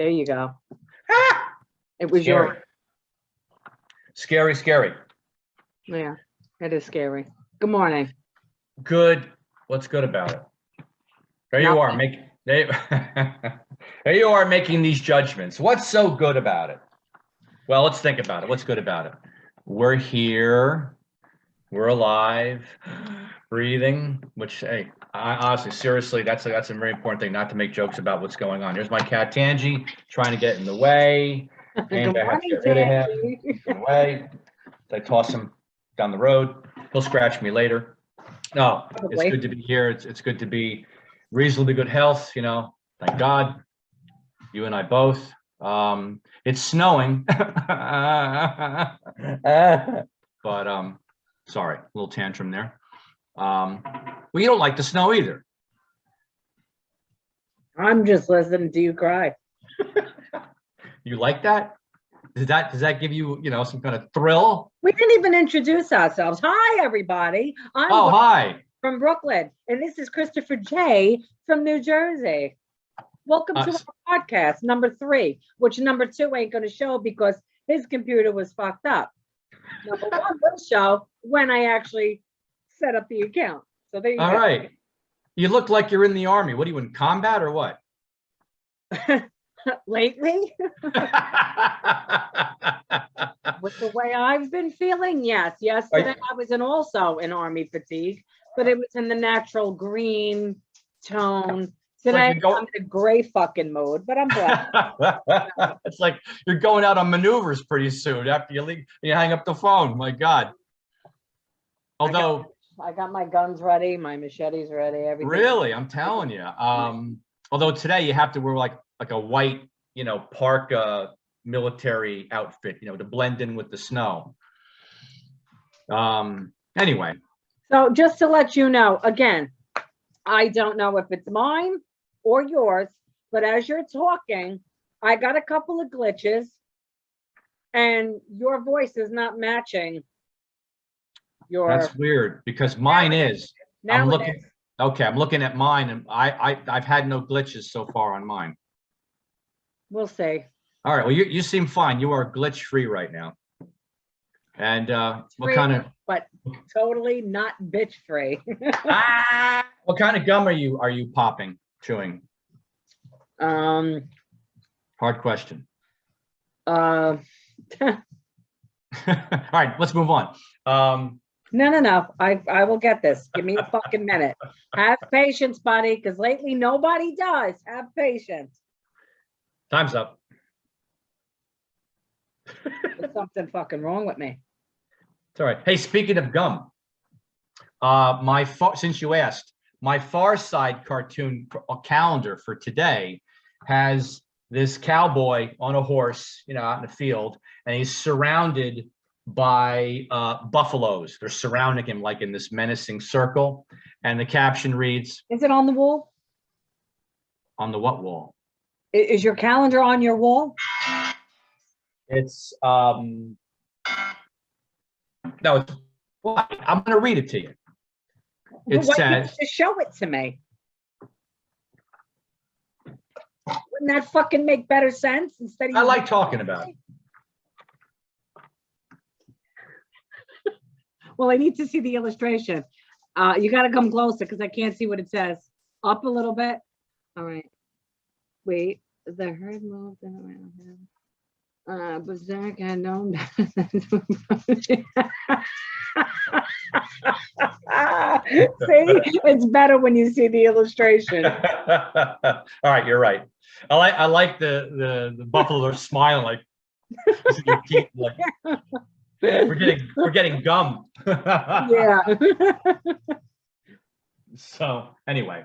There you go. Ah! It was Scary. Scary. Yeah, it is scary. Good morning. Good. What's good about it? There you are making there you are making these judgments. What's so good about it? Well, let's think about it. What's good about it? We're here. We're alive, breathing. Which, hey, honestly, seriously, that's a very important thing. Not to make jokes about what's going on. Here's my cat Tangy trying to get in the way, and Good I have to morning, get rid of him. Tangy. In the way. I toss him down the road. He'll scratch me later. No, it's Probably. good to be here. It's good to be reasonably good health. You know, thank God. You and I both. It's snowing, but sorry, a little tantrum there. Well, you don't like the snow either. I'm just listening to you cry. You like that? Does that give you, some kind of thrill? We didn't even introduce ourselves. Hi, everybody. I'm Hi. from Brooklyn, and this is Christopher J. from New Jersey. Welcome to our podcast, number 3, which number 2 ain't going to show because his computer was fucked up. Number 1 will show when I actually set up the account. So there you go. All right. You look like you're in the army. What are you, in combat or what? Lately, with the way I've been feeling, yes. Yesterday I was also in army fatigue, but it was in the natural green tone. Today I'm in a gray fucking mode, but I'm glad. It's like you're going out on maneuvers pretty soon after you leave. You hang up the phone. My God. Although I got my guns ready, my machetes ready, everything. Really, I'm telling you. Although today you have to wear like a white, parka military outfit, to blend in with the snow. Anyway. So just to let you know, again, I don't know if it's mine or yours, but as you're talking, I got a couple of glitches and your voice is not matching your. That's weird because mine is. I'm looking at mine and I've had no glitches so far on mine. We'll see. All right. Well, you seem fine. You are glitch free right now. And what kind of? But totally not bitch free. What kind of gum are you popping, chewing? Hard question. All right, let's move on. No. I will get this. Give me a fucking minute. Have patience, buddy, because lately nobody does. Have patience. Time's up. There's something fucking wrong with me. It's all right. Hey, speaking of gum, since you asked, my Far Side cartoon calendar for today has this cowboy on a horse, out in the field, and he's surrounded by buffaloes. They're surrounding him like in this menacing circle, and the caption reads, "Is it on the wall?" On the what wall? Is your calendar on your wall? It's no. I'm going to read it to you. It says, "To show it to me." Wouldn't that fucking make better sense instead of? I like talking about it. Well, I need to see the illustration. You got to come closer because I can't see what it says. Up a little bit. All right. Wait. The herd moved around him. Berserk had no. See, it's better when you see the illustration. All right, you're right. I like the buffalo are smiling like, your teeth, like we're getting gum. Yeah. So anyway,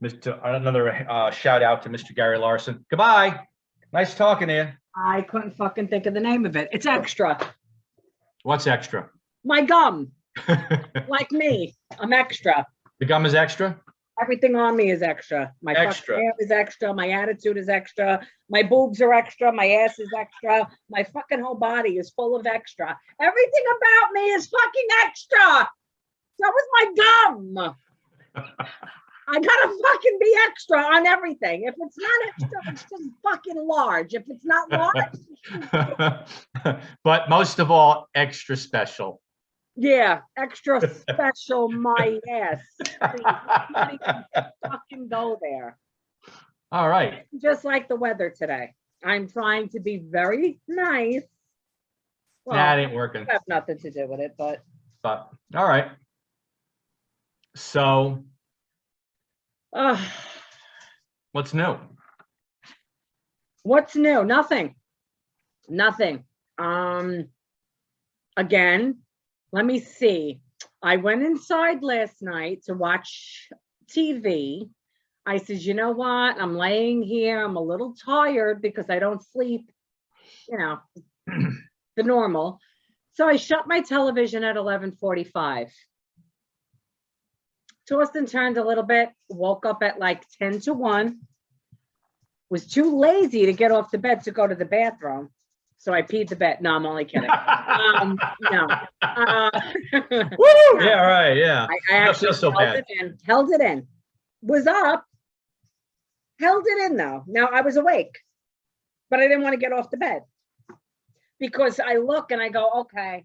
another shout out to Mr. Gary Larson. Goodbye. Nice talking to you. I couldn't fucking think of the name of it. It's extra. What's extra? My gum. Like me. I'm extra. The gum is extra? Everything on me is extra. My extra. Fucking hair is extra. My attitude is extra. My boobs are extra. My ass is extra. My fucking whole body is full of extra. Everything about me is fucking extra. So is my gum. I gotta fucking be extra on everything. If it's not extra, it's just fucking large. If it's not large, But most of all, extra special. yeah, extra special my ass. Please, don't even fucking go there. All right. Just like the weather today. I'm trying to be very nice. Well, That ain't working. I have nothing to do with it, but But all right. So what's new? what's new? Nothing. Again, let me see. I went inside last night to watch TV. I said, you know what? I'm laying here. I'm a little tired because I don't sleep, the normal. So I shut my television at 11:45. Tossed and turned a little bit, woke up at like 10 to 1. Was too lazy to get off the bed to go to the bathroom. So I peed the bed. No, I'm only kidding. No. Woo! Yeah, right. Yeah. I actually so bad. Held it in. Was up. Held it in though. Now I was awake, but I didn't want to get off the bed because I look and I go, okay,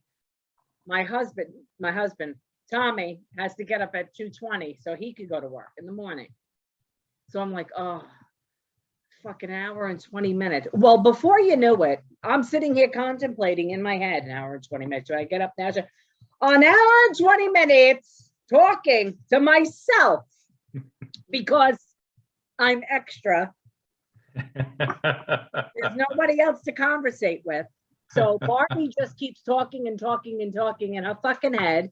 my husband, Tommy, has to get up at 2:20 so he could go to work in the morning. So I'm like, oh, fucking hour and 20 minutes. Well, before you knew it, I'm sitting here contemplating in my head an hour and 20 minutes. So I get up now, so an hour and 20 minutes talking to myself because I'm extra. There's nobody else to conversate with. So Barbie just keeps talking and talking and talking in her fucking head.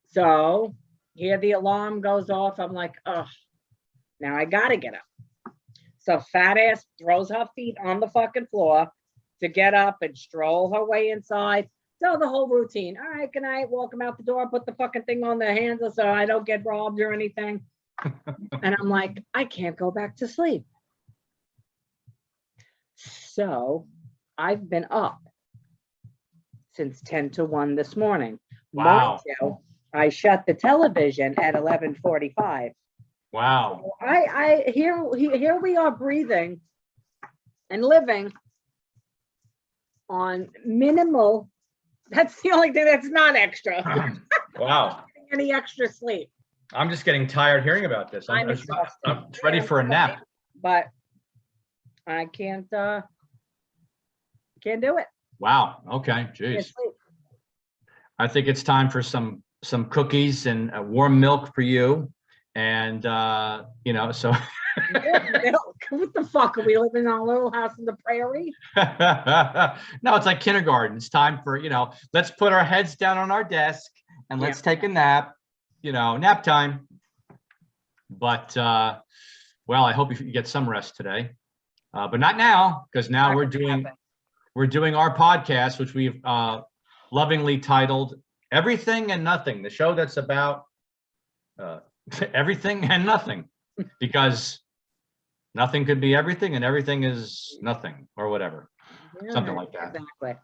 So here the alarm goes off. I'm like, oh, now I gotta get up. So fat ass throws her feet on the fucking floor to get up and stroll her way inside. So the whole routine. All right, good night. Walk him out the door, put the fucking thing on the handle so I don't get robbed or anything. And I'm like, I can't go back to sleep. So I've been up since 10 to 1 this morning. Wow. I shut the television at 11:45. Wow. Here we are breathing and living on minimal. That's the only thing that's not extra. Wow. Any extra sleep. I'm just getting tired hearing about this. I'm ready for a nap. But I can't do it. Wow. Okay. Jeez. I think it's time for some cookies and warm milk for you. And so milk. What the fuck? Are we living in a little house in the prairie? No, it's like kindergarten. It's time for, let's put our heads down on our desk and let's take a nap, nap time. But well, I hope you get some rest today. But not now, because now we're doing our podcast, which we've lovingly titled Everything and Nothing, the show that's about everything and nothing, because nothing could be everything and everything is nothing or whatever. Yeah, something like that. Exactly.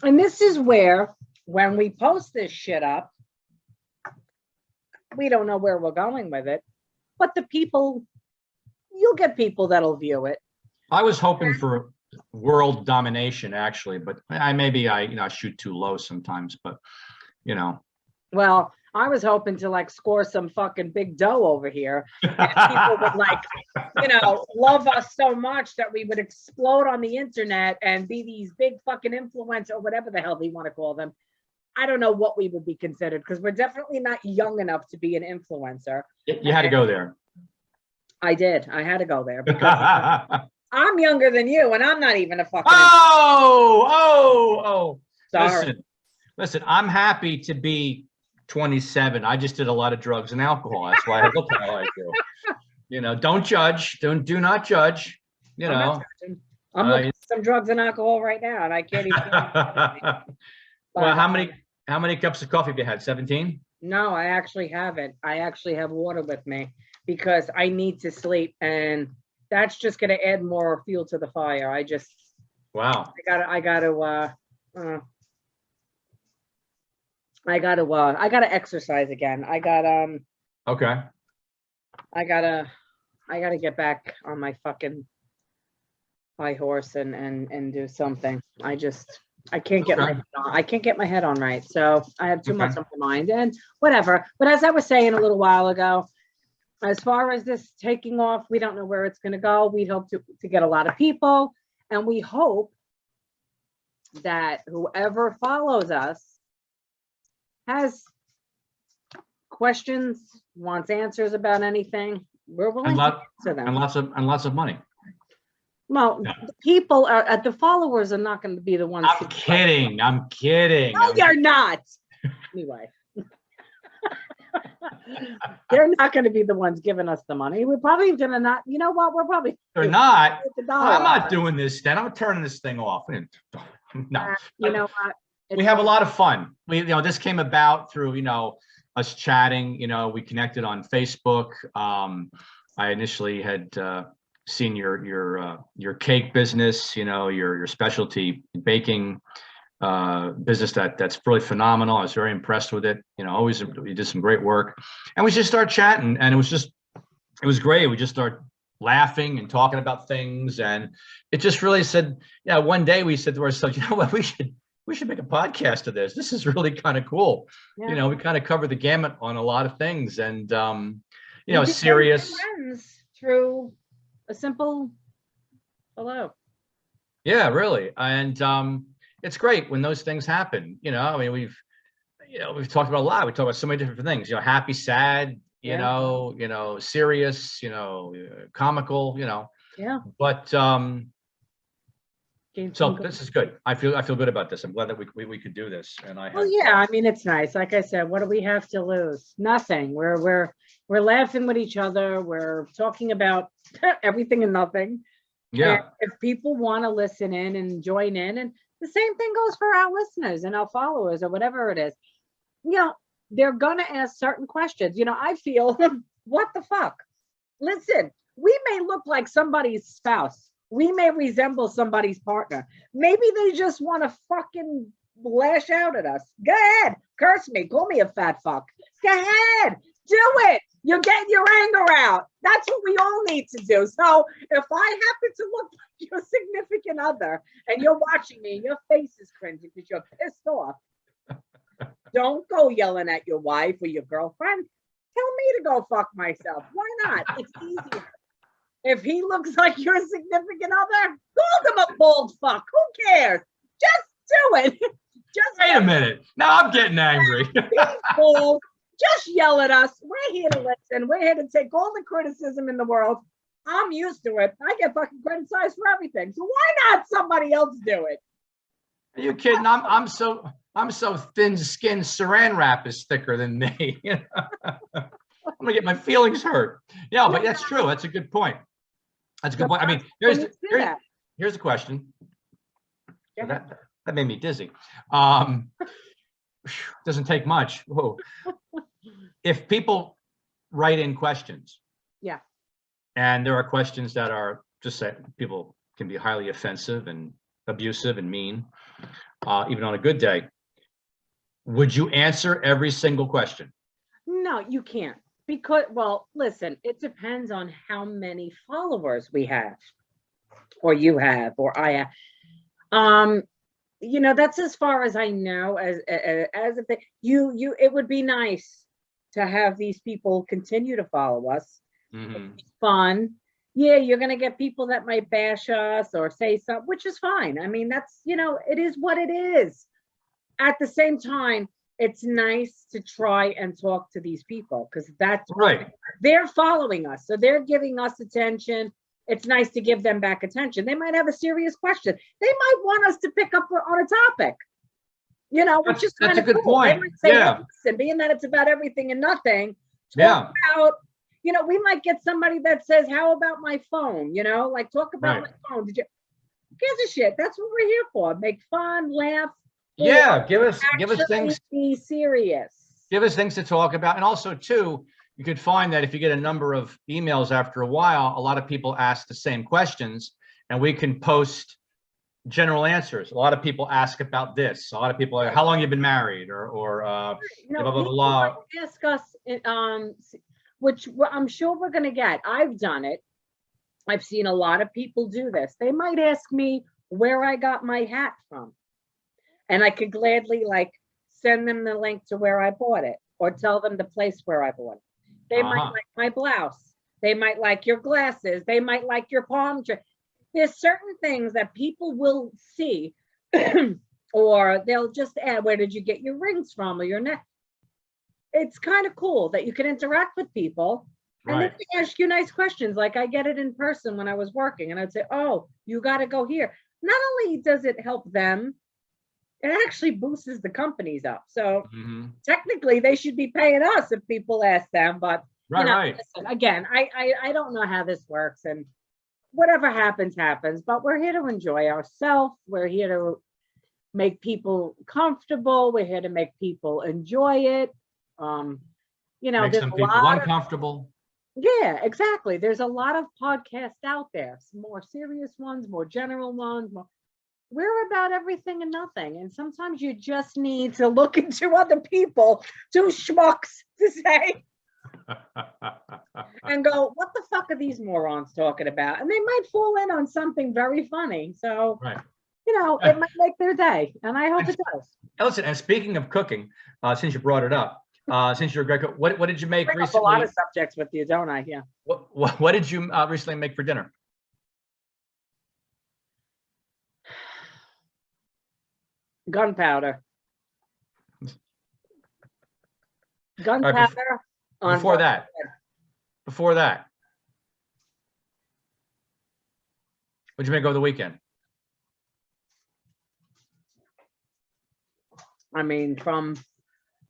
And this is where, when we post this shit up, we don't know where we're going with it, but you'll get people that'll view it. I was hoping for world domination, actually, but I shoot too low sometimes, but Well, I was hoping to score some fucking big dough over here. And people would love us so much that we would explode on the internet and be these big fucking influencers or whatever the hell they want to call them. I don't know what we would be considered because we're definitely not young enough to be an influencer. You had to go there. I did. I had to go there because I'm younger than you and I'm not even a fucking Sorry. Listen, I'm happy to be 27. I just did a lot of drugs and alcohol. That's why I look how I do. Don't judge. Do not judge. I'm looking at some drugs and alcohol right now, and I can't even. Well, how many cups of coffee have you had? 17? No, I actually haven't. I actually have water with me because I need to sleep, and that's just going to add more fuel to the fire. Wow. I gotta exercise again. Okay. I gotta get back on my fucking high horse and do something. I can't get Okay. I can't get my head on right. So I have too Okay. much on my mind and whatever. But as I was saying a little while ago, as far as this taking off, we don't know where it's going to go. We hope to get a lot of people, and we hope that whoever follows us has questions, wants answers about anything. We're willing to answer them. And lots of money. Well, Yeah. the people are the followers are not going to be the ones. I'm kidding. I'm kidding. No, you're not. Anyway. They're not going to be the ones giving us the money. We're probably going to not, you know what? We're probably. They're not. I'm not $1. doing this then. I'm turning this thing off. No. You know what? We have a lot of fun. This came about through, us chatting, we connected on Facebook. I initially had seen your cake business, your specialty baking business that's really phenomenal. I was very impressed with it. Always you did some great work, and we just started chatting, and it was great. We just started laughing and talking about things, and it just really said, yeah. One day we said to ourselves, you know what, we should make a podcast of this. This is really kind of cool. Yeah. We kind of cover the gamut on a lot of things, and We became serious. friends through a simple hello. Yeah, really, and it's great when those things happen. I mean, we've talked about a lot. We talk about so many different things. Happy, sad. Serious. Comical. Yeah. But so this is good. I feel good about this. I'm glad that we could do this. And Well, yeah. I mean, it's nice. Like I said, what do we have to lose? Nothing. We're laughing with each other. We're talking about everything and nothing. Yeah. And if people want to listen in and join in, and the same thing goes for our listeners and our followers or whatever it is, they're gonna ask certain questions. I feel, what the fuck? Listen, we may look like somebody's spouse. We may resemble somebody's partner. Maybe they just want to fucking lash out at us. Go ahead, curse me, call me a fat fuck. Go ahead, do it. You're getting your anger out. That's what we all need to do. So if I happen to look like your significant other and you're watching me and your face is cringing because you're pissed off, don't go yelling at your wife or your girlfriend. Tell me to go fuck myself. Why not? It's easier. If he looks like your significant other, call him a bald fuck. Who cares? Just do it. Just wait a minute. Now I'm getting angry. Bald. Just yell at us. We're here to listen. We're here to take all the criticism in the world. I'm used to it. I get fucking criticized for everything. So why not somebody else do it? Are you kidding? I'm so thin-skinned. Saran wrap is thicker than me. I'm gonna get my feelings hurt. Yeah, but that's true. That's a good point. That's a good point. I mean, here's a question. That made me dizzy. Doesn't take much. Whoa. If people write in questions, yeah, and there are questions that are just say people can be highly offensive and abusive and mean, even on a good day, would you answer every single question? No, you can't. Because, well, listen, it depends on how many followers we have, or you have, or I have. That's as far as I know. As if it would be nice to have these people continue to follow us. Mm-hmm. It's fun. Yeah, you're gonna get people that might bash us or say something, which is fine. I mean, that's it is what it is. At the same time, it's nice to try and talk to these people because that's right. They're following us, so they're giving us attention. It's nice to give them back attention. They might have a serious question. They might want us to pick up on a topic, which is kind of a good cool. point. Say, yeah. Listen, being that it's about everything and nothing. Yeah. About, we might get somebody that says, "How about my phone?" Like talk about my phone. Did you? Who gives a shit? That's what we're here for. Make fun, laugh. Yeah, give us things. Be serious. Give us things to talk about, and also too, you could find that if you get a number of emails after a while, a lot of people ask the same questions, and we can post general answers. A lot of people ask about this. A lot of people are, how long you've been married, or blah blah blah. Ask us. which I'm sure we're going to get. I've done it. I've seen a lot of people do this. They might ask me where I got my hat from, and I could gladly like send them the link to where I bought it or tell them the place where I bought it. They might like my blouse. They might like your glasses. They might like your palm tree. There's certain things that people will see or they'll just add, where did you get your rings from or your neck? It's kind of cool that you can interact with people and then they ask you nice questions. Like I get it in person when I was working and I'd say, oh, you got to go here. Not only does it help them, it actually boosts the companies up. So technically they should be paying us if people ask them, but listen, again, I don't know how this works and whatever happens, happens, but we're here to enjoy ourselves. We're here to make people comfortable. We're here to make people enjoy it. Make some people uncomfortable. Yeah, exactly. There's a lot of podcasts out there, some more serious ones, more general ones. We're about everything and nothing. And sometimes you just need to look into other people, two schmucks to say, and go, what the fuck are these morons talking about? And they might fall in on something very funny. So, it might make their day. And I hope it does. Listen, and speaking of cooking, since you brought it up, since you're a great cook, what did you make recently? A lot of subjects with you, don't I? Yeah. What did you recently make for dinner? Gunpowder. Gunpowder. Before that, what'd you make over the weekend? I mean, from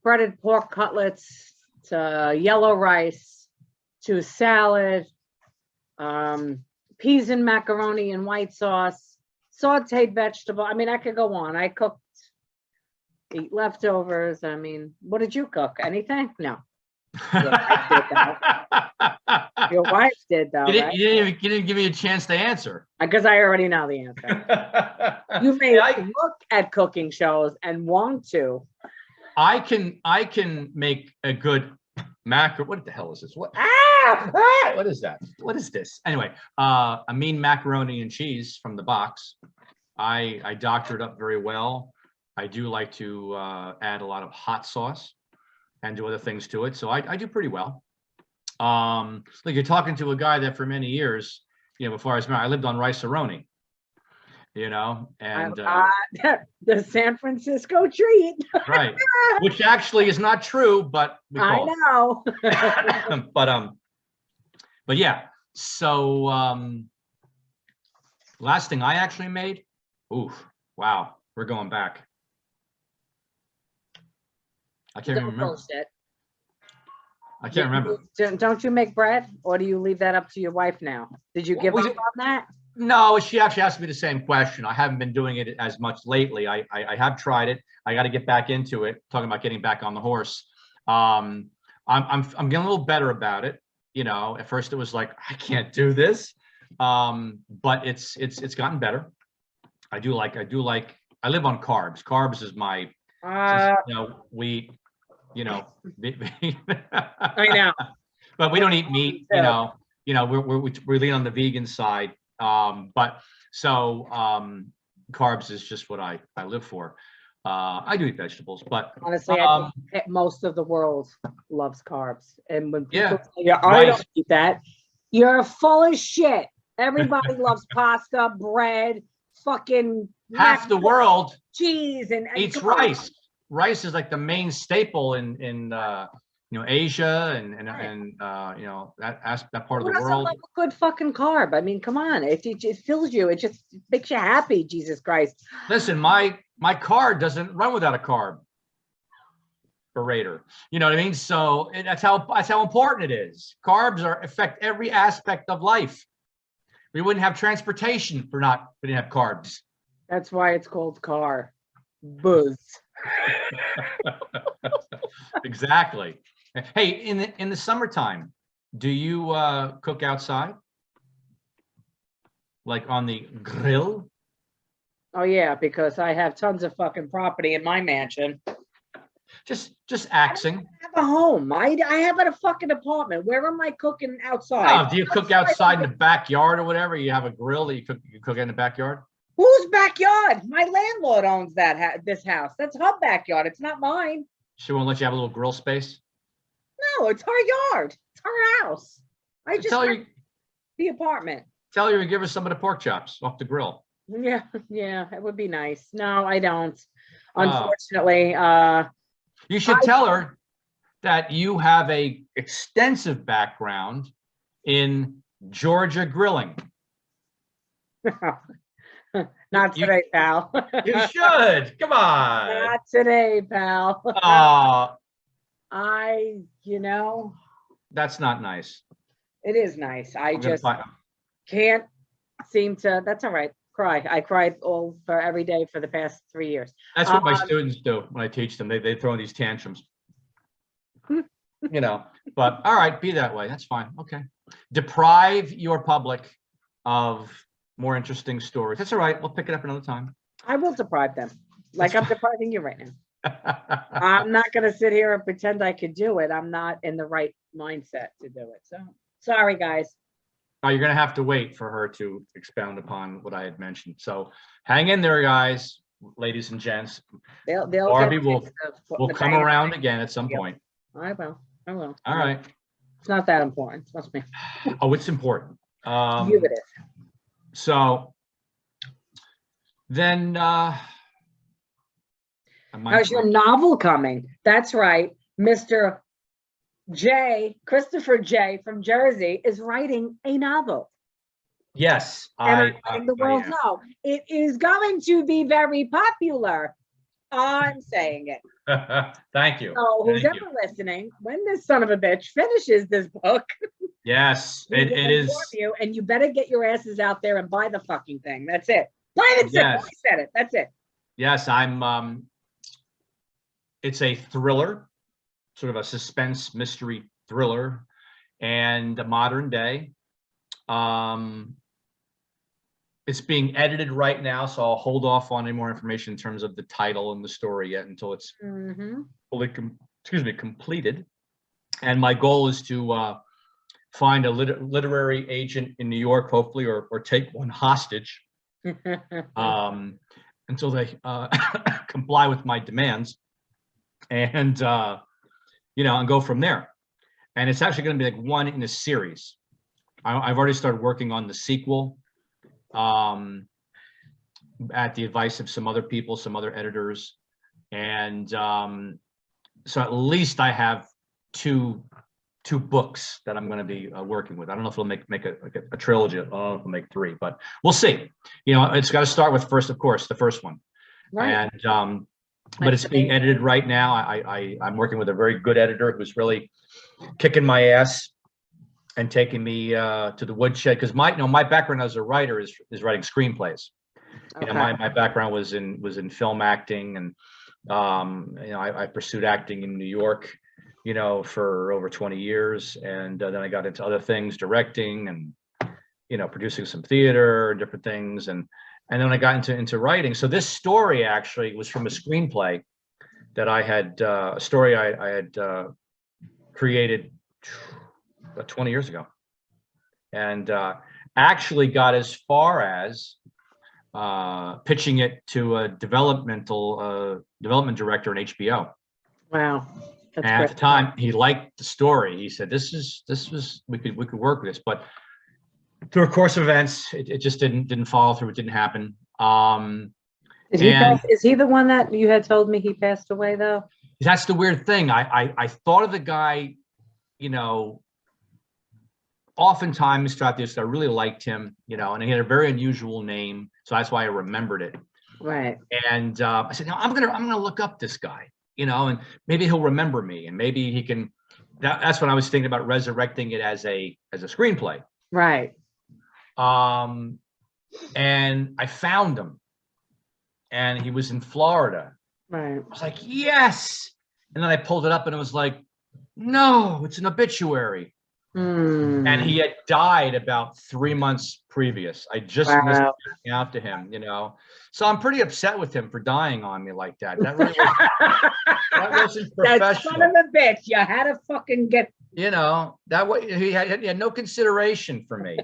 breaded pork cutlets to yellow rice to salad, peas and macaroni and white sauce, sauteed vegetable. I mean, I could go on. I cooked, eat leftovers. I mean, what did you cook? Anything? No. Your wife did though. You didn't give me a chance to answer. Because I already know the answer. You may look at cooking shows and want to. I can make a good macaroni. What the hell is this? What is that? What is this? Anyway, a mean macaroni and cheese from the box. I doctor it up very well. I do like to add a lot of hot sauce and do other things to it. So I do pretty well. Like you're talking to a guy that for many years, before I was married, I lived on rice-a-roni, and the San Francisco treat. Right. Which actually is not true, but I know. but yeah. So last thing I actually made, wow, we're going back. I can't remember. Bullshit. I can't remember. Don't you make bread, or do you leave that up to your wife now? Did you give up on that? No, she actually asked me the same question. I haven't been doing it as much lately. I have tried it. I got to get back into it. Talking about getting back on the horse. I'm getting a little better about it. At first it was like I can't do this, but it's gotten better. I live on carbs. Carbs is my wheat. I know, but we don't eat meat. We lean on the vegan side. But carbs is just what I live for. I do eat vegetables, but honestly, I think most of the world loves carbs. And when people say, I don't eat that, you're full of shit. Everybody loves pasta, bread, fucking half the world cheese and eats rice. Rice is like the main staple in Asia and that part of the world. Like a good fucking carb. I mean, come on, it fills you. It just makes you happy. Jesus Christ. Listen, my car doesn't run without a carb berator. You know what I mean? So that's how important it is. Carbs affect every aspect of life. We wouldn't have transportation if we didn't have carbs. That's why it's called car. Buzz. Exactly. Hey, in the summertime, do you cook outside? Like on the grill? Oh yeah, because I have tons of fucking property in my mansion. Just axing. I have a home. I have a fucking apartment. Where am I cooking outside? Oh, do you cook outside in the backyard or whatever? You have a grill that you cook in the backyard? Whose backyard? My landlord owns this house. That's her backyard. It's not mine. She won't let you have a little grill space? No, it's her yard. It's her house. I just Tell her, rent the apartment. tell her to give her some of the pork chops off the grill. Yeah, it would be nice. No, I don't. Oh. Unfortunately, You should tell her that you have a extensive background in Georgia grilling. not today, pal. You should. Come on. Not today, pal. You know, That's not nice. it is nice. I I'm gonna just find- can't seem to. That's all right. Cry. I cried all for every day for the past 3 years. That's what my students do when I teach them. They throw these tantrums. You know, but all right, be that way. That's fine. Okay. Deprive your public of more interesting stories. That's all right. We'll pick it up another time. I will deprive them, like I'm depriving you right now. Oh, I'm not going to sit here and pretend I could do it. I'm not in the right mindset to do it. So sorry, guys. Oh, you're going to have to wait for her to expound upon what I had mentioned. So hang in there, guys, ladies and gents. They'll Barbie get will tips of what We'll the come bang- around again at some Yep. point. I will. All right. It's not that important. Trust me. Oh, it's important. You it is. So then, How's your novel coming? That's right. Mr. Christopher J from Jersey is writing a novel. yes, And I I'm letting the world am. know it is going to be very popular. I'm saying it. Thank you. So who's Thank ever listening, when this son of a bitch finishes this book, Yes, we it will is. inform you, and you better get your asses out there and buy the fucking thing. That's it. Plain and simple. Yes. I said it. That's it. Yes, it's a thriller, sort of a suspense mystery thriller, and a modern day. It's being edited right now, so I'll hold off on any more information in terms of the title and the story yet until it's Mhm. fully completed. And my goal is to find a literary agent in New York, hopefully, or take one hostage until they comply with my demands, and and go from there. And it's actually going to be like one in a series. I've already started working on the sequel at the advice of some other people, some other editors, and so at least I have two books that I'm going to be working with. I don't know if it'll make a trilogy. I don't know if it'll make three, but we'll see. It's got to start with first, of course, the first one. Right. And but it's being edited right now. I'm working with a very good editor who's really kicking my ass and taking me to the woodshed, because my background as a writer is writing screenplays. Okay. My background was in film acting, and I pursued acting in New York, for over 20 years, and then I got into other things, directing and producing some theater and different things, and then I got into writing. So this story actually was from a screenplay that I had a story I had created about 20 years ago, and actually got as far as pitching it to a development director in HBO. Wow. That's And at great. the time, he liked the story. He said, we could work with this, but through a course of events, it just didn't follow through. It didn't happen. Is he the one that you had told me he passed away though? That's the weird thing. I thought of the guy, oftentimes throughout this, I really liked him, and he had a very unusual name. So that's why I remembered it. Right. And I said, no, I'm gonna look up this guy, and maybe he'll remember me, and maybe he can. That's when I was thinking about resurrecting it as a screenplay. Right. And I found him, and he was in Florida. Right. I was like, yes. And then I pulled it up, and it was like, no, it's an obituary. And he had died about 3 months previous. I just missed Wow. reaching out to him, So I'm pretty upset with him for dying on me like that. That really was, that wasn't That son professional. of a bitch. You had to fucking get. That way he had no consideration for me.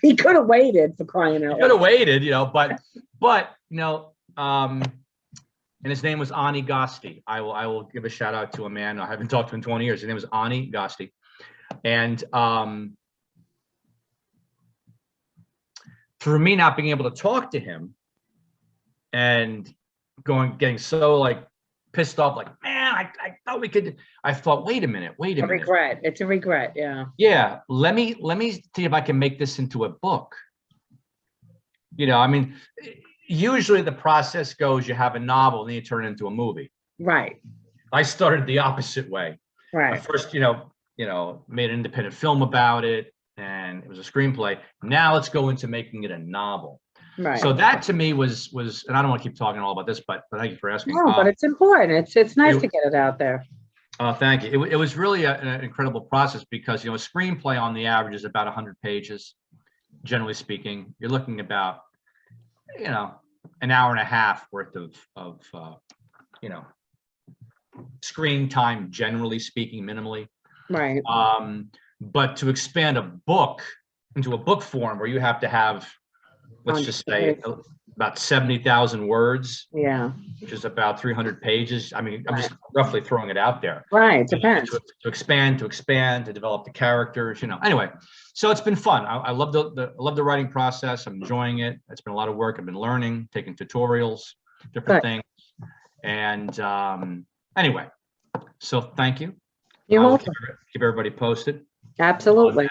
He could have waited, for crying out He could have loud. waited, but and his name was Ani Gosti. I will give a shout out to a man. I haven't talked to him in 20 years. His name was Ani Gosti. And for me not being able to talk to him and getting so like pissed off, like, man, I thought we could. I thought, wait a minute. A regret. It's a regret. Yeah. Yeah. Let me see if I can make this into a book. Usually the process goes, you have a novel, and then you turn it into a movie. Right. I started the opposite way. Right. I first, made an independent film about it, and it was a screenplay. Now let's go into making it a novel. Right. So that to me was, and I don't want to keep talking all about this, but thank you for asking. No, but it's important. It's nice to get it out there. Thank you. It was really an incredible process because, a screenplay on the average is about 100 pages, generally speaking. You're looking about, an hour and a half worth of screen time, generally speaking, minimally. Right. But to expand a book into a book form where you have to have, let's just say, about 70,000 words. Yeah. Which is about 300 pages. I mean, I'm just roughly throwing it out there. Right. Depends. To expand, to develop the characters. Anyway, so it's been fun. I love the writing process. I'm enjoying it. It's been a lot of work. I've been learning, taking tutorials, different things, and anyway. So thank you. You're welcome. Keep everybody posted. Absolutely.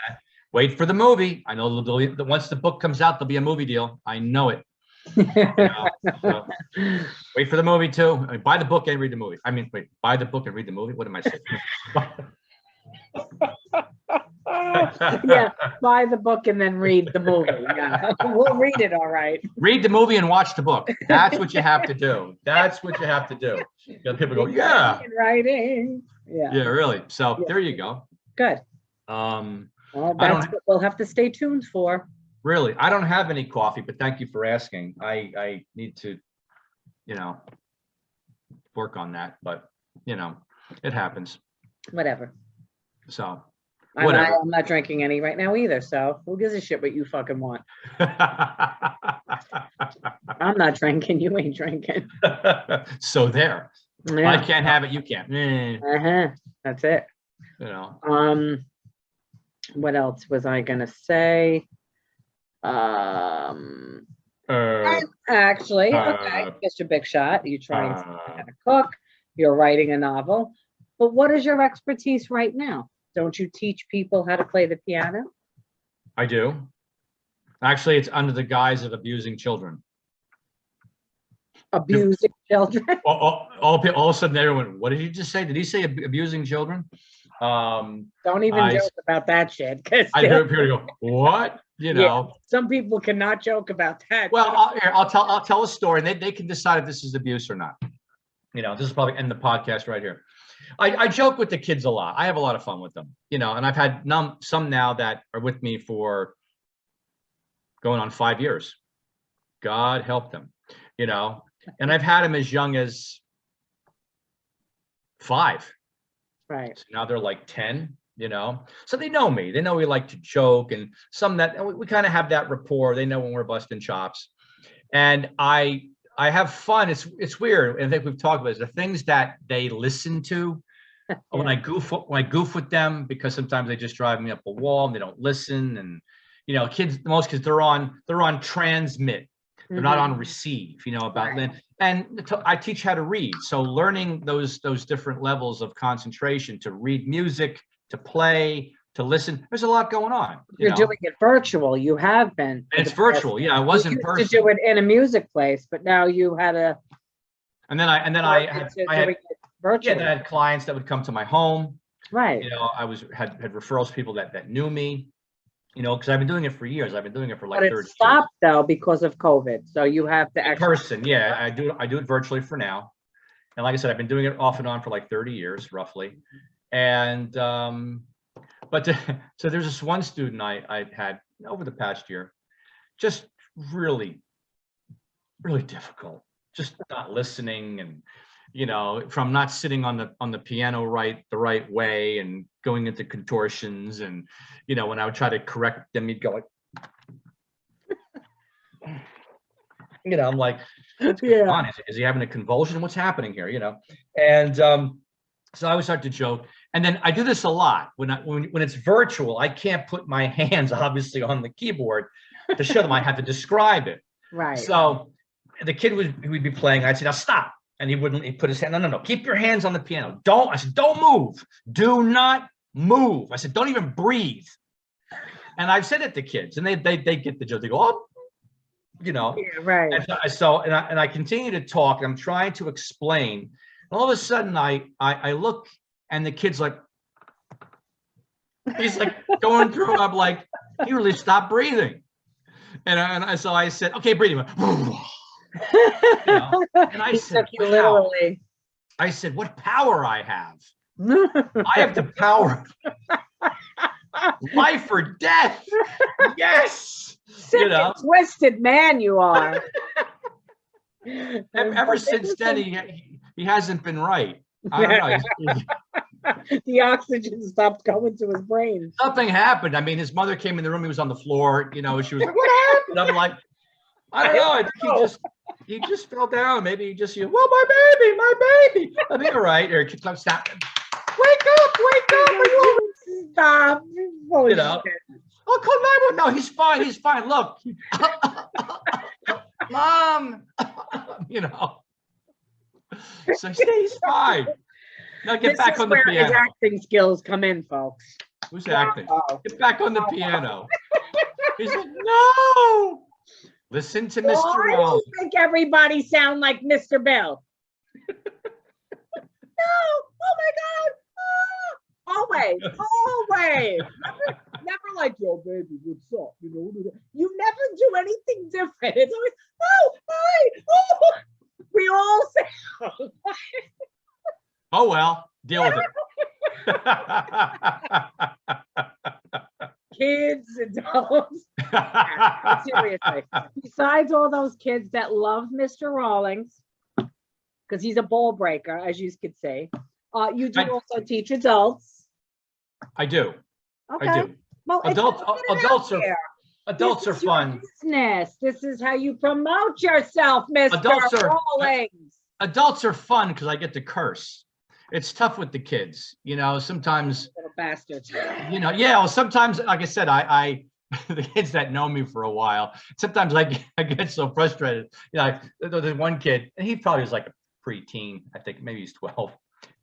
Wait for the movie. I know once the book comes out, there'll be a movie deal. I know it. So wait for the movie too. I mean, buy the book and read the movie. Buy the book and read the movie. What am I saying? Yeah, buy the book and then read the movie. Yeah. We'll read it, all right. Read the movie and watch the book. That's what you have to do. People go, yeah. Writing. Yeah. Yeah, really. So there you go. Good. Well, that's what we'll have to stay tuned for. Really, I don't have any coffee, but thank you for asking. I need to, work on that, but it happens. Whatever. So whatever. I'm not drinking any right now either. So who gives a shit what you fucking want? I'm not drinking. You ain't drinking. So there. Yeah. I can't have it. You can't. That's it. What else was I gonna say? Actually, okay, Mr. Big Shot, you're trying to learn how to cook, you're writing a novel, but what is your expertise right now? Don't you teach people how to play the piano? I do. Actually, it's under the guise of abusing children. Abusing children? All of a sudden, everyone, what did he just say? Did he say abusing children? Don't even joke about that shit. I hear people go, what? Yeah, some people cannot joke about that. Well, I'll tell a story, and they can decide if this is abuse or not. This is probably end the podcast right here. I joke with the kids a lot. I have a lot of fun with them, and I've had some now that are with me for going on 5 years. God help them, and I've had them as young as 5. Right. So now they're like 10, so they know me. They know we like to joke, and we kind of have that rapport. They know when we're busting chops, and I have fun. It's weird. And I think we've talked about it. The things that they listen to when I goof with them, because sometimes they just drive me up a wall and they don't listen. And, most kids, they're on transmit. They're not on receive, and I teach how to read. So learning those different levels of concentration to read music, to play, to listen. There's a lot going on. You're doing it virtual. You have been. And it's virtual. Yeah, I wasn't in person. To do it in a music place, but now you had a. And then I had clients that would come to my home. Right. I had referrals, people that knew me. Because I've been doing it for years. I've been doing it for like 30 years. But it stopped though because of COVID. So you have to actually. In person, yeah, I do it virtually for now. And like I said, I've been doing it off and on for like 30 years, roughly. And But so there's this one student I had over the past year, just really, really difficult, just not listening, and from not sitting on the piano the right way, and going into contortions, and when I would try to correct them, he'd go like, I'm like, what's going on? Is he having a convulsion? What's happening here? And so I would start to joke. And then I do this a lot when it's virtual. I can't put my hands obviously on the keyboard to show them. I have to describe it. Right. So the kid would be playing. I'd say, now stop. And he wouldn't. He put his hand. No. Keep your hands on the piano. I said, don't move. Do not move. I said, don't even breathe. And I've said it to kids, and they get the joke. They go, oh, Yeah, right. And I continue to talk. I'm trying to explain. And all of a sudden, I look, and the kid's like, he's like going through. I'm like, he really stopped breathing. So I said, okay, breathing. And I said, wow. I said, what power I have. I have the power. Life or death. Yes. Sick and twisted man you are. Ever since then, he hasn't been right. I don't know. The oxygen stopped going to his brain. Something happened. I mean, his mother came in the room. He was on the floor. She was like, "What happened?" I'm like, "I don't know. I think he just fell down. Maybe he just, well, my baby. I mean, all right." Or stop. Wake up! Stop. Oh, call 911. No, he's fine. Look, Mom. So he's fine. Now get back on the piano. His acting skills come in, folks. Who's acting? Get back on the piano. He said, no. Listen to Mr. Why do you think everybody sound like Mr. Bell? No. Oh my God. Always. Never like, yo, baby, what's up? You never do anything different. It's always, oh, hi. Oh. We all say, oh, well, deal with it. Kids, adults. Seriously. Besides all those kids that love Mr. Rawlings, because he's a ball breaker, as you could see, you do also teach adults. I do. Okay. I do. Well, adults are fun. Business. This is how you promote yourself, Mr. Rawlings. Adults are fun because I get to curse. It's tough with the kids, sometimes. Little bastards. Well, sometimes, like I said, I the kids that know me for a while, sometimes I get so frustrated. There's one kid, and he probably was like a preteen. I think maybe he's 12,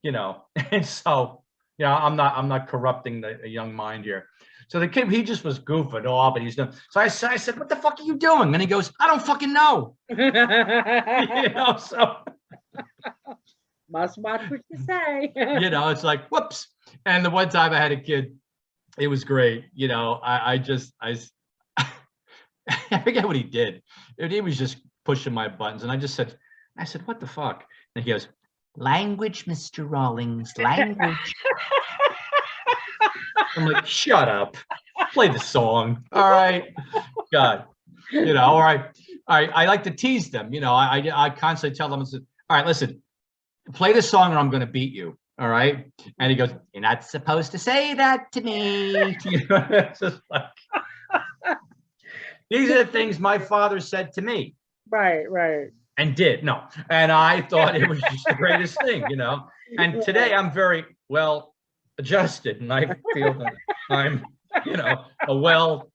and so, I'm not corrupting the young mind here. So the kid, he just was goofing off, and he's done. So I said, what the fuck are you doing? And he goes, I don't fucking know. So. Must watch what you say. It's like, whoops. And the one time I had a kid, it was great. I forget what he did. He was just pushing my buttons. And I said, what the fuck? And he goes, language, Mr. Rawlings, language. I'm like, shut up. Play the song. All right. God. All right. I like to tease them. I constantly tell them, all right, listen, play the song or I'm going to beat you. All right. And he goes, you're not supposed to say that to me. It's just like, these are the things my father said to me. Right. And did. No. And I thought it was just the greatest thing, And today I'm very well adjusted, and I feel that I'm, a well,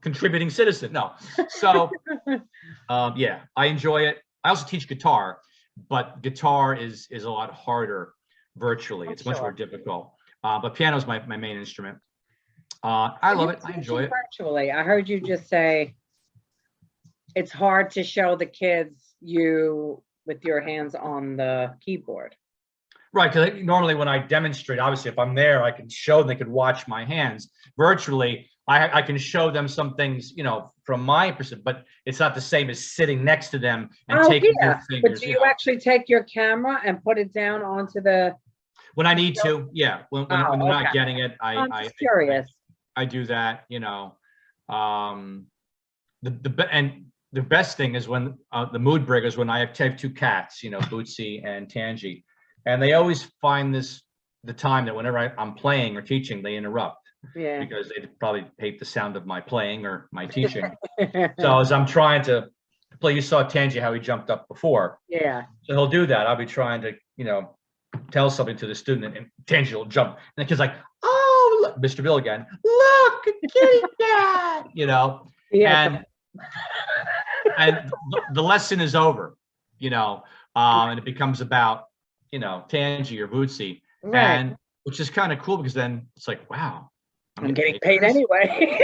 contributing citizen. No. So, yeah, I enjoy it. I also teach guitar, but guitar is a lot harder virtually. It's much more difficult. But piano is my main instrument. I love it. I enjoy it. Virtually. I heard you just say it's hard to show the kids you with your hands on the keyboard. Right, because normally when I demonstrate, obviously if I'm there, I can show them, they can watch my hands. Virtually, I can show them some things, from my perspective, but it's not the same as sitting next to them and taking their fingers. But do you actually take your camera and put it down onto the? When I need to, yeah. When they're not getting it, I'm just curious. I do that, you know. The best thing is when the mood breakers, when I have two cats, you know, Bootsy and Tangy, and they always find the time that whenever I'm playing or teaching, they interrupt. Yeah. Because they probably hate the sound of my playing or my teaching. So as I'm trying to play, you saw Tangy how he jumped up before. Yeah. So he'll do that. I'll be trying to, you know, tell something to the student, and Tangy will jump, and the kid's like, "Oh, look, Mr. Bill again! Look, a kitty cat!" You know, Yeah. and the lesson is over, you know, and it becomes about, you know, Tangy or Bootsy, Right. and which is kind of cool because then it's like, wow, I'm getting paid anyway.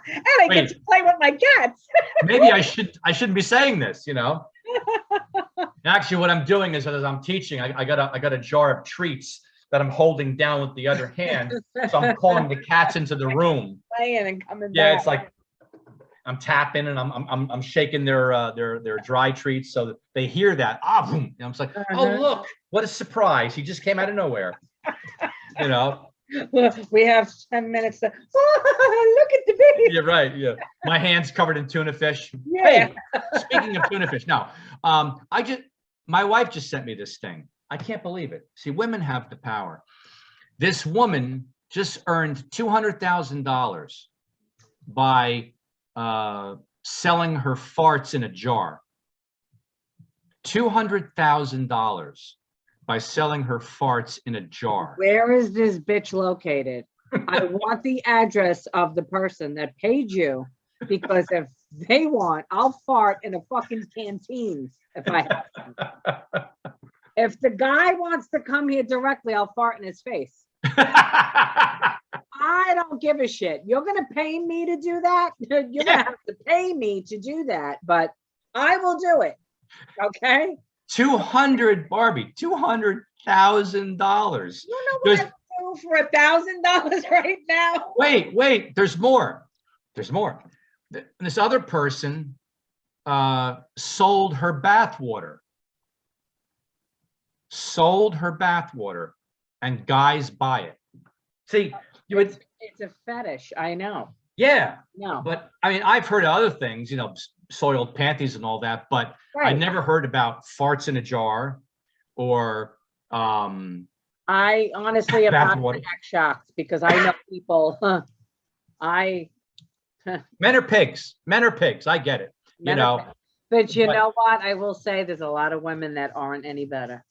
And I get to play with my cats. Maybe I shouldn't be saying this, you know. Actually, what I'm doing is, as I'm teaching, I got a jar of treats that I'm holding down with the other hand. So I'm calling the cats into the room. Playing and coming back. Yeah, it's like I'm tapping and I'm shaking their dry treats so that they hear that. Boom. And I'm just like, oh look, what a surprise! He just came out of nowhere. You know. We have 10 minutes to look at the baby. You're right. Yeah, my hands covered in tuna fish. Yeah. Hey, speaking of tuna fish, now my wife just sent me this thing. I can't believe it. See, women have the power. This woman just earned $200,000 by selling her farts in a jar. $200,000 by selling her farts in a jar. Where is this bitch located? I want the address of the person that paid you, because if they want, I'll fart in a fucking canteen if I have to. If the guy wants to come here directly, I'll fart in his face. I don't give a shit. You're gonna pay me to do that? You're gonna have to pay me to do that, but I will do it. Okay? Barbie, $200,000. You know what I do for $1,000 right now? Wait, there's more. This other person sold her bathwater. And guys buy it. See, it's a fetish, I know. Yeah. No. But I mean, I've heard of other things, you know, soiled panties and all that, but I never heard about farts in a jar or I honestly am not shocked because I know people. Men are pigs. I get it. You know. But you know what? I will say there's a lot of women that aren't any better.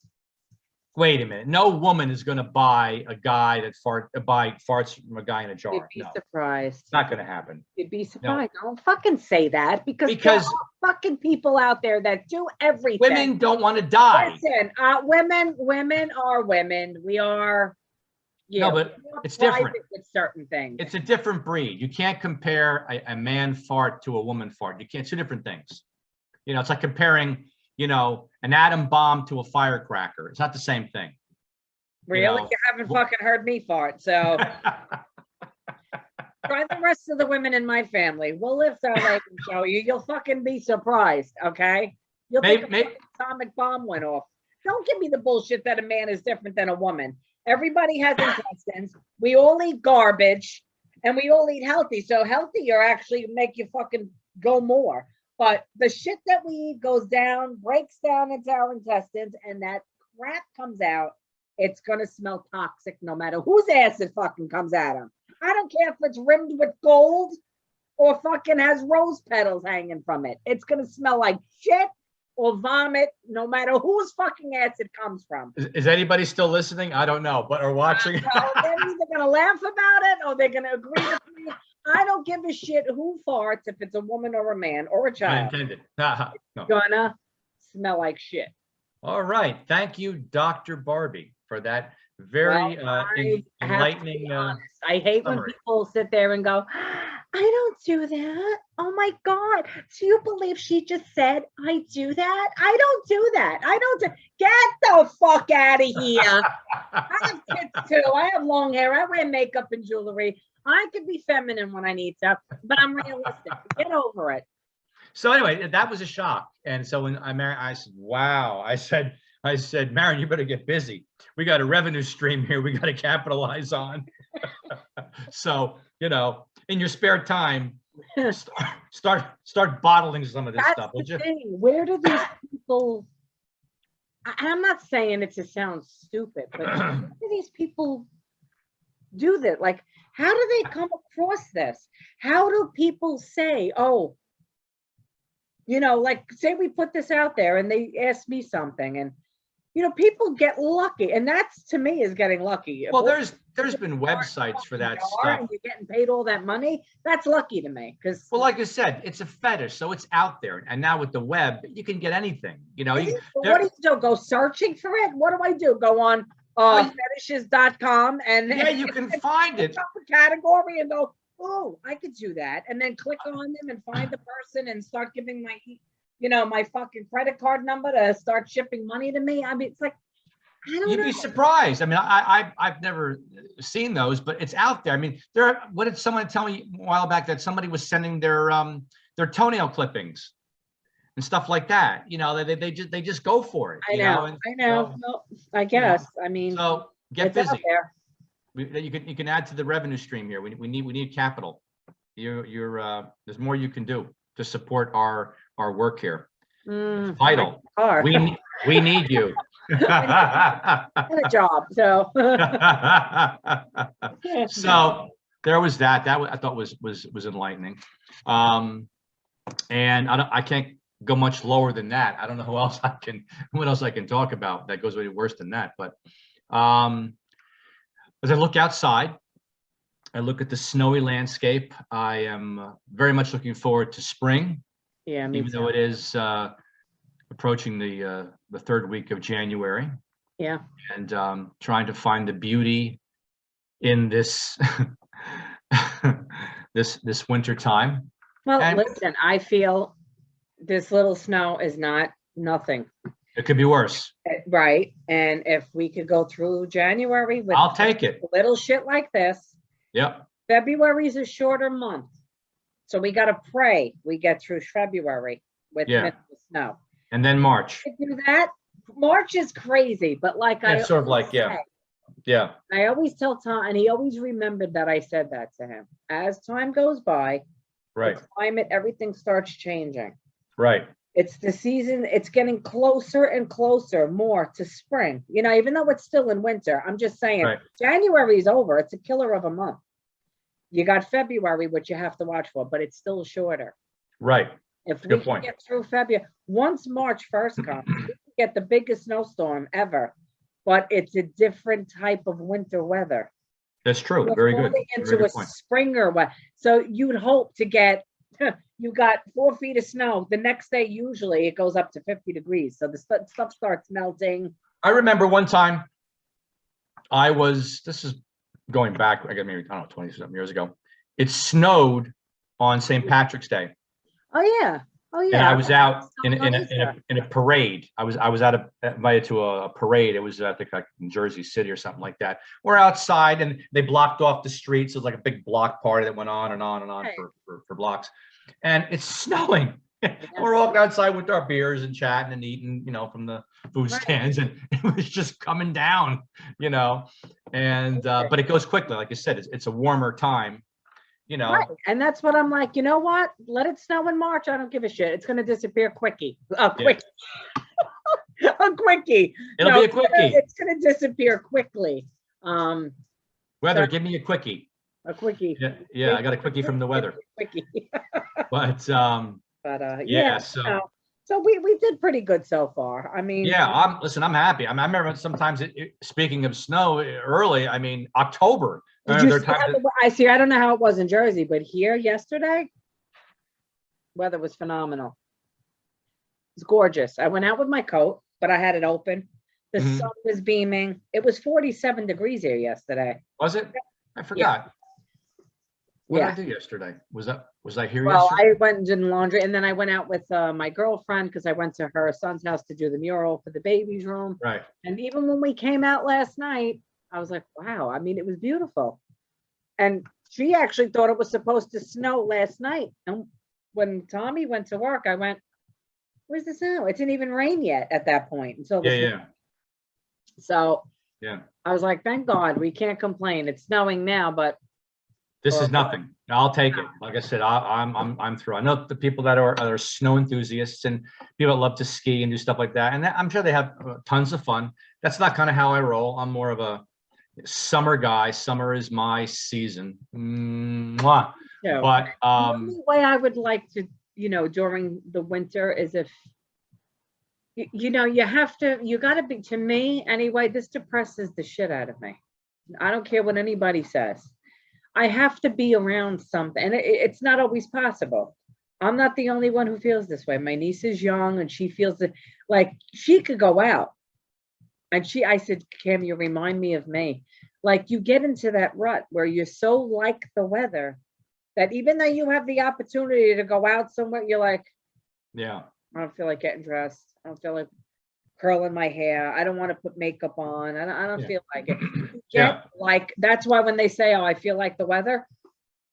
Wait a minute. No woman is going to buy a guy that farts from a guy in a jar. You'd be surprised. It's not going to happen. You'd be surprised. No. Don't fucking say that because there are fucking people out there that do everything. Women don't want to die. Listen, women are women. We are. No, but it's different with certain things. It's a different breed. You can't compare a man fart to a woman fart. You can't. Two different things. You know, it's like comparing, you know, an atom bomb to a firecracker. It's not the same thing. Really? You haven't fucking heard me fart, so try the rest of the women in my family. We'll lift our leg and show you. You'll fucking be surprised, okay? You'll think an atomic bomb went off. Don't give me the bullshit that a man is different than a woman. Everybody has intestines. We all eat garbage, and we all eat healthy. So healthier actually make you fucking go more. But the shit that we eat goes down, breaks down into our intestines, and that crap comes out. It's gonna smell toxic no matter whose ass it fucking comes out of. I don't care if it's rimmed with gold or fucking has rose petals hanging from it. It's gonna smell like shit or vomit no matter whose fucking ass it comes from. Is anybody still listening? I don't know, but are watching. They're either gonna laugh about it or they're gonna agree with me. I don't give a shit who farts, if it's a woman or a man or a child. Unintended. No. It's gonna smell like shit. All right. Thank you, Dr. Barbie, for that very enlightening. I hate when people sit there and go, I don't do that. Oh my God. Do you believe she just said I do that? I don't do that. Get the fuck out of here. I have kids too. I have long hair. I wear makeup and jewelry. I could be feminine when I need to, but I'm realistic. Get over it. So anyway, that was a shock. And so when I married, I said, wow. I said, I said, Marion, you better get busy. We got a revenue stream here we got to capitalize on. So, in your spare time, start bottling some of this That's stuff, the would you? thing. Where do these people? I'm not saying it to sound stupid, but how do these people do that? Like, how do they come across this? How do people say, oh, like say we put this out there and they ask me something and people get lucky, and that's to me is getting lucky. Well, there's been websites for that stuff. And you're getting paid all that money. That's lucky to me because Like I said, it's a fetish, so it's out there. And now with the web, you can get anything. what do you do? Go searching for it? What do I do? Go on fetishes.com and yeah, you can find it. A category and go, oh, I could do that, and then click on them and find the person and start giving my my fucking credit card number to start shipping money to me. I mean, it's like, I don't You'd know. be surprised. I mean, I've never seen those, but it's out there. I mean, what did someone tell me a while back that somebody was sending their toenail clippings and stuff like that? They just go for it. I know. Well, I guess. I mean, so get it's out busy. there. You can add to the revenue stream here. We need capital. There's more you can do to support our work here. It's vital. We need you. I had a job, so So there was that. That I thought was enlightening. And I can't go much lower than that. I don't know what else I can talk about that goes way worse than that. But as I look outside, I look at the snowy landscape. I am very much looking forward to spring. yeah, Even though it is approaching the third week of January. Yeah. And trying to find the beauty in this this winter time. Well, listen, I feel this little snow is not nothing. It could be worse. Right. And if we could go through January with I'll take it. little shit like this. Yep. February is a shorter month. So we got to pray we get through February with minimal snow. And then March. Do that. March is crazy, but like It's sort of like, yeah. I always tell Tom, and he always remembered that I said that to him. As time goes by, Right. the climate, everything starts changing. Right. It's the season, it's getting closer and closer more to spring. Even though it's still in winter, I'm just saying, January is over. It's a killer of a month. You got February, which you have to watch for, but it's still shorter. Right. If we can get through February, once March 1st comes, we can get the biggest snowstorm ever, but it's a different type of winter weather. That's true. Very good. Into a spring or what? So you'd hope to get, you got 4 feet of snow. The next day, usually it goes up to 50 degrees. So the stuff starts melting. I remember one time this is going back, I guess maybe, I don't know, 20-something years ago. It snowed on St. Patrick's Day. Oh yeah. And I was out in a parade. I was invited to a parade. It was I think like in Jersey City or something like that. We're outside and they blocked off the streets. It was like a big block party that went on and on and on for blocks. And it's snowing. We're walking outside with our beers and chatting and eating, from the food stands, and it was just coming down, And but it goes quickly, like you said. It's a warmer time. Right. And that's what I'm like, you know what? Let it snow in March. I don't give a shit. It's going to disappear quickie. A quickie. It'll be a quickie. It's going to disappear quickly. Weather, give me a quickie. A quickie. Yeah, I got a quickie from the weather. Quickie. But yeah. So we did pretty good so far. I mean, yeah, I'm happy. I remember sometimes speaking of snow early, October. Did you see I don't know how it was in Jersey, but here yesterday, weather was phenomenal. It's gorgeous. I went out with my coat, but I had it open. The sun was beaming. It was 47 degrees here yesterday. Was it? I forgot. What did I do yesterday? Was I here yesterday? Well, I went and did laundry, and then I went out with my girlfriend because I went to her son's house to do the mural for the baby's room. Right. And even when we came out last night, I was like, wow, it was beautiful. And she actually thought it was supposed to snow last night. And when Tommy went to work, I went, where's the snow? It didn't even rain yet at that point. Until So Yeah. I was like, thank God, we can't complain. It's snowing now, but This is nothing. I'll take it. Like I said, I'm through. I know the people that are snow enthusiasts and people that love to ski and do stuff like that, and I'm sure they have tons of fun. That's not kind of how I roll. I'm more of a summer guy. Summer is my season. Mwah. you know, But the only way I would like to, during the winter is if, you got to be, to me anyway, this depresses the shit out of me. I don't care what anybody says. I have to be around something, and it's not always possible. I'm not the only one who feels this way. My niece is young, and she feels it like she could go out. And I said, Kim, you remind me of me. Like you get into that rut where you're so like the weather that even though you have the opportunity to go out somewhere, you're like, yeah, I don't feel like getting dressed. I don't feel like curling my hair. I don't want to put makeup on. I don't Yeah. feel like it. Yeah. Like that's why when they say, "Oh, I feel like the weather,"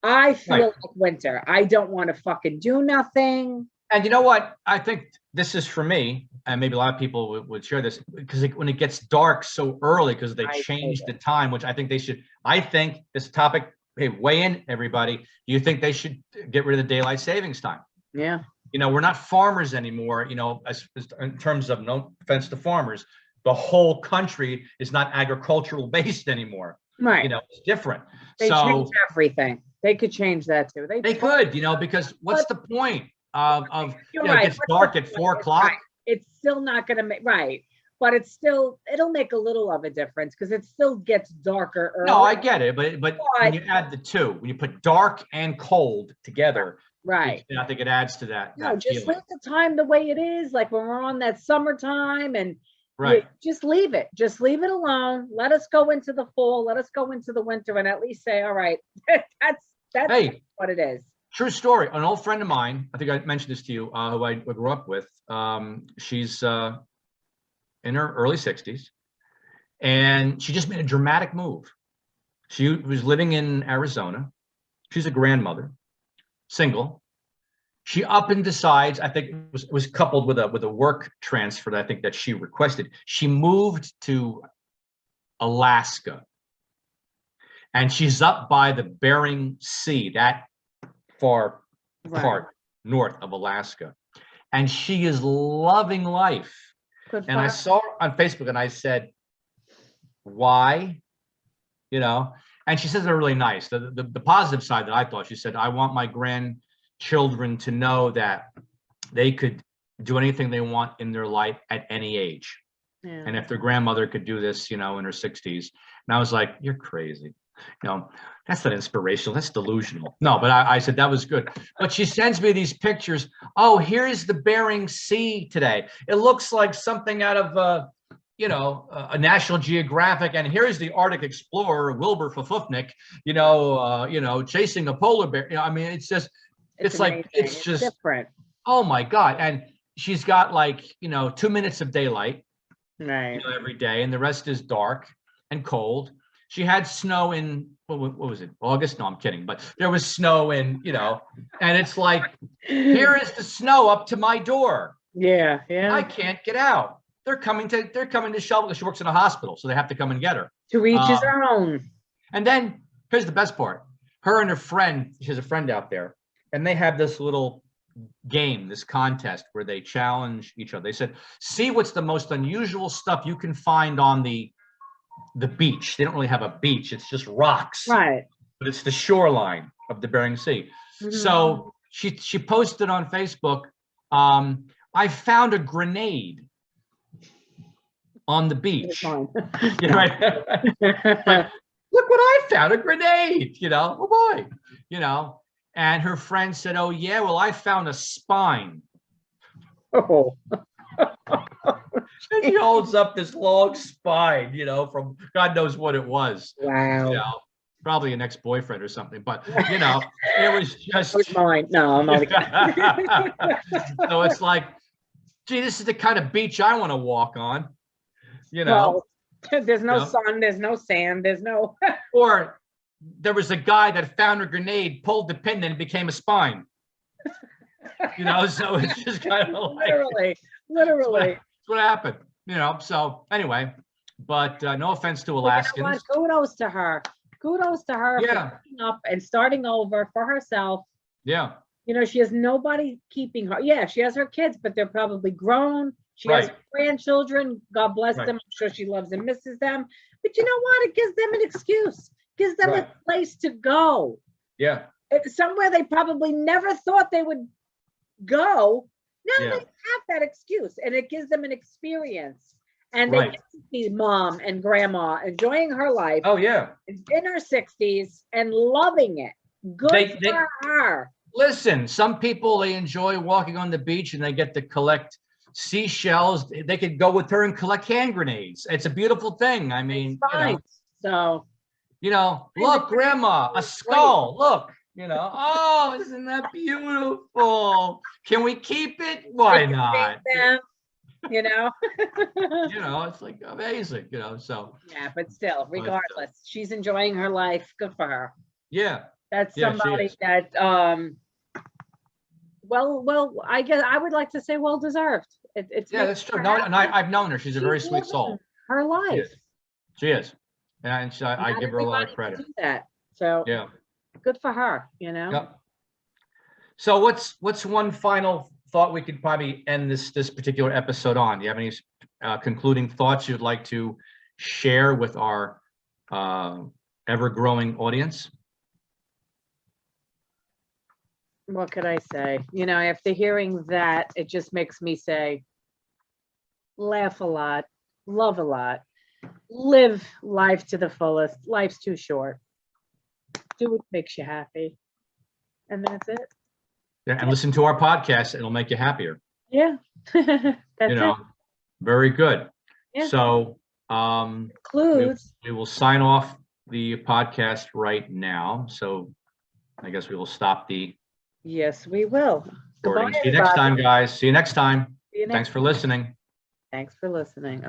I feel Right. like winter. I don't want to fucking do nothing. And you know what? I think this is for me, and maybe a lot of people would share this because when it gets dark so early, because they I hate changed the it. time, which I think they should. I think this topic, hey, weigh in, everybody. Do you think they should get rid of the daylight savings time? Yeah. We're not farmers anymore, as in terms of no offense to farmers, the whole country is not agricultural based anymore. Right. It's different. They So changed everything. They could change that too. they could, because what's the point of You're it right. gets dark at 4 o'clock? Right. It's still not going to make right, but it'll make a little of a difference because it still gets darker early. No, I get it, but when you add the two, when you put dark and cold together, right. I think it adds to that. No, just feeling. leave the time the way it is. Like when we're on that summertime and Right. just leave it. Just leave it alone. Let us go into the fall. Let us go into the winter and at least say, all right, that's Hey, what it is. true story. An old friend of mine, I think I mentioned this to you, who I grew up with. She's in her early 60s, and she just made a dramatic move. She was living in Arizona. She's a grandmother, single. She up and decides, I think it was coupled with a work transfer that I think that she requested. She moved to Alaska, and she's up by the Bering Sea, that far part north of Alaska, and she is loving life. Good And I fun. saw her on Facebook, and I said, "Why?" And she says they're really nice. The positive side that I thought, she said, "I want my grandchildren to know that they could do anything they want in their life at any age. Yeah. And if their grandmother could do this, in her 60s." And I was like, "You're crazy. That's not inspirational. That's delusional." No, but I said that was good. But she sends me these pictures. Oh, here's the Bering Sea today. It looks like something out of a National Geographic, and here's the Arctic explorer Wilbur Fafufnik, chasing a polar bear. It's just, it's like, amazing. it's just different. Oh my God. And she's got 2 minutes of daylight Right. every day, and the rest is dark and cold. She had snow in, what was it, August? No, I'm kidding. But there was snow in, and it's like, here is the snow up to my door. Yeah. I can't get out. They're coming to shovel because she works in a hospital, so they have to come and get her. To each his own. And then here's the best part. Her and her friend, she has a friend out there, and they have this little game, this contest where they challenge each other. They said, see what's the most unusual stuff you can find on the beach. They don't really have a beach. It's just rocks. Right. But it's the shoreline of the Bering Sea. Mhm. So she posted on Facebook, I found a grenade on the beach. Fine. Right? Look what I found, a grenade, oh boy, and her friend said, oh yeah, well, I found a spine. Oh. And he holds up this long spine, from God knows what it was. Wow. Probably an ex-boyfriend or something, but it was just. Who's mine? No, I'm not. So it's like, gee, this is the kind of beach I want to walk on, Well, there's no sun, there's no sand, there's no. Or there was a guy that found a grenade, pulled the pin, and it became a spine. So it's just kind of like literally. that's what happened. So anyway, But no offense to But you know Alaskans. what? Kudos to her. Kudos to her Yeah. for picking up and starting over for herself. Yeah, You know, she has nobody keeping her. Yeah, she has her kids, but they're probably grown. She has Right. grandchildren. God bless Right. them. I'm sure she loves and misses them. But you know what? It gives them an excuse, gives them Right. a place to go. yeah, Somewhere they probably never thought they would go. Now Yeah. they have that excuse, and it gives them an experience. And they Right. get to see mom and grandma enjoying her life oh, yeah. in her 60s and loving it. Good They- for her. Listen, some people, they enjoy walking on the beach and they get to collect seashells. They could go with her and collect hand grenades. It's a beautiful thing. I mean, It's fine. So look, grandma, a skull. Look, oh, isn't that beautiful? Can we keep it? Why not? them, you know. It's like amazing, so Yeah, but still, regardless, she's enjoying her life. Good for her. yeah. That's Yeah, she somebody is. that well, I guess I would like to say well deserved. It's Yeah, that's true. No, and I've known her. She's a very She's sweet soul. living her life. She is. And I Not give her a lot of everybody credit. can do that. So Yeah. good for her, you know. Yep. So what's one final thought we could probably end this particular episode on? Do you have any concluding thoughts you'd like to share with our ever-growing audience? What could I say? After hearing that, it just makes me say, laugh a lot, love a lot, live life to the fullest. Life's too short. Do what makes you happy. And that's it. Yeah, and listen to our podcast. It'll make you happier. Yeah. That's it. Very good. Yeah. So Includes. we will sign off the podcast right now. So I guess we will stop the Yes, we will. recording. Goodbye, See you next everybody. time, guys. See you next time. See you next Thanks for listening. Thanks for listening.